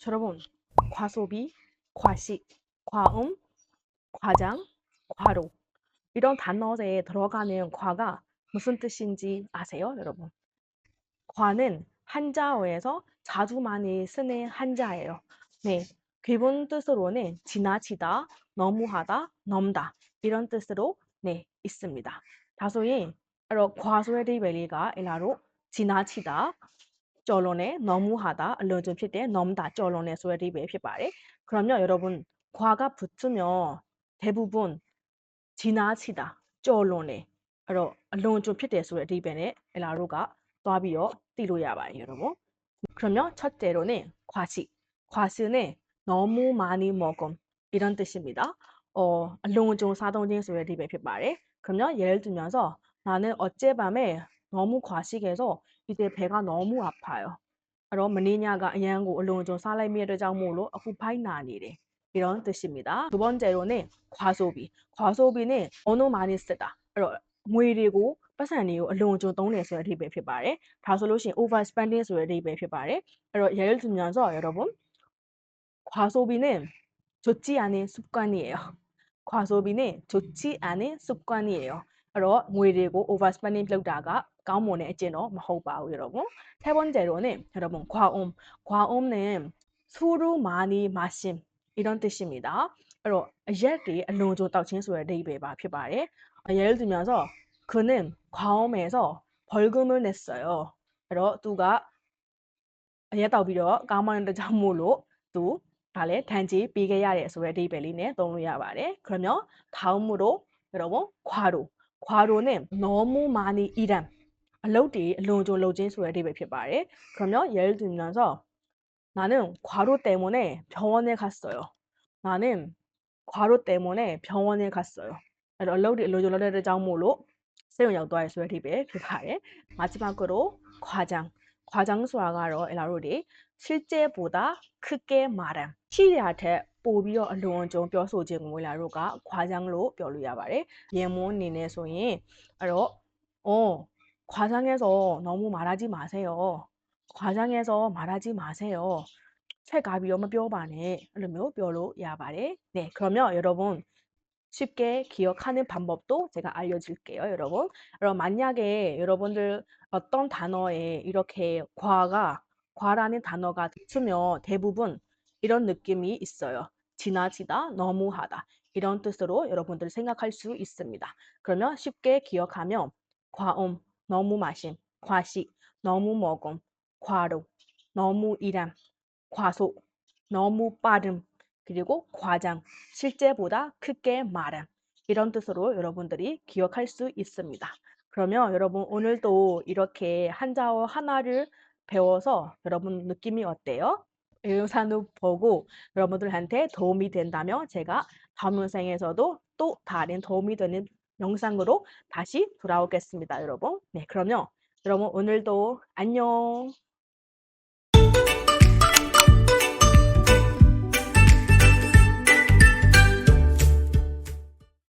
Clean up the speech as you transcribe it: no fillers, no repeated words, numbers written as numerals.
여러분, 과소비, 과식, 과음, 과장, 과로 이런 단어에 들어가는 과가 무슨 뜻인지 아세요, 여러분? 과는 한자어에서 자주 많이 쓰는 한자예요. 네, 기본 뜻으로는 지나치다, 너무하다, 넘다 이런 뜻으로 네, 있습니다. 다소인 과소의 벨리가 일하로 지나치다, ကျော်လွန်တယ် 너무하다 အလွန်ကျွံဖြစ်တယ် 넘다 ကျော်လွန်တယ် ဆိုတဲ့ အဓိပ္ပာယ် ဖြစ်ပါတယ်. 그러면 여러분 과가 붙으면 대부분 지나치다 ကျော်လွန်တယ် အဲ့တော့ အလွန်ကျွံဖြစ်တယ် ဆိုတဲ့ အဓိပ္ပာယ်နဲ့ 엘라로가 သွားပြီးတော့ သိလို့ရပါတယ်, 여러분. 그러면 첫째로는 과식. 과식은 너무 많이 먹음 이런 뜻입니다. 알롱종 사동진 소리의 디베 말에. 그러면 예를 들면서 나는 어젯밤에 너무 과식해서 이제 배가 너무 아파요. 그럼 머니냐가 아양고 알롱종 살라미를 장모로 후파이나니래. 이런 뜻입니다. 두 번째로는 과소비. 과소비는 너무 많이 쓰다. ငွေတွေကို ပတ်စံတွေကို အလွန်အကျွံ သုံးတယ် ဆိုတဲ့ အဓိပ္ပာယ် ဖြစ်ပါတယ်. ဒါဆိုလို့ရှိရင် overspending ဆိုတဲ့ အဓိပ္ပာယ် ဖြစ်ပါတယ်. အဲ့တော့ 예를 들면서 여러분, 과소비는 좋지 않은 습관이에요. 과소비는 좋지 않은 습관이에요. အဲ့တော့ ငွေတွေကို overspending လုပ်တာက ကောင်းမွန်တဲ့ အကျင့်တော့ မဟုတ်ပါဘူး, 여러분. 세 번째로는 여러분, 과음. 과음은 술을 많이 마심 이런 뜻입니다. အဲ့တော့ အရက်တွေ အလွန်အကျွံ တောက်ခြင်း ဆိုတဲ့ အဓိပ္ပာယ် ဖြစ်ပါတယ်. 예를 들면서 그는 과음해서 벌금을 냈어요. အဲ့တော့ 누가 အရက်တောက်ပြီးတော့ 까먹는ကြောင့်မို့လို့ 또 달래 단지 비계야래 ဆိုတဲ့ အဓိပ္ပာယ်လေးနဲ့ သုံးလို့ရပါတယ်. 그러면 다음으로 여러분 과로. 과로는 너무 많이 일함. အလုပ်တွေ အလွန်အကျွံ လုပ်ခြင်း ဆိုတဲ့ အဓိပ္ပာယ် ဖြစ်ပါတယ်. 그러면 예를 들면서 나는 과로 때문에 병원에 갔어요. 나는 과로 때문에 병원에 갔어요. အဲ့တော့ အလုပ်တွေ အလွန်အကျွံ လုပ်တဲ့အတွက်ကြောင့်မို့လို့ ဆေးရုံရောက်သွားတယ် ဆိုတဲ့ အဓိပ္ပာယ် ဖြစ်ပါတယ်. 마지막으로 과장. 과장ဆိုတာကတော့ 엘라로디 실제보다 크게 말함. 실제한테 ပိုပြီးတော့ အလွန်အကျွံ ပြောဆိုခြင်းကို 엘라로가 과장로 ပြောလို့ရပါတယ်. 예문အနေနဲ့ ဆိုရင် အဲ့တော့ 과장해서 너무 말하지 마세요. 과장해서 말하지 마세요. 책 가비요 뼈바네. အဲ့လိုမျိုးပြောလို့ရပါတယ်. 네, 그러면 여러분 쉽게 기억하는 방법도 제가 알려줄게요, 여러분. 그럼 만약에 여러분들 어떤 단어에 이렇게 과라는 단어가 붙으면 대부분 이런 느낌이 있어요. 지나치다, 너무하다. 이런 뜻으로 여러분들 생각할 수 있습니다. 그러면 쉽게 기억하면 과음, 너무 마심, 과식, 너무 먹음, 과로, 너무 일함, 과속, 너무 빠름, 그리고 과장, 실제보다 크게 말함. 이런 뜻으로 여러분들이 기억할 수 있습니다. 그러면 여러분 오늘도 이렇게 한자어 하나를 배워서 여러분 느낌이 어때요? 이 영상을 보고 여러분들한테 도움이 된다면 제가 다음 영상에서도 또 다른 도움이 되는 영상으로 다시 돌아오겠습니다, 여러분. 네, 그러면 여러분 오늘도 안녕.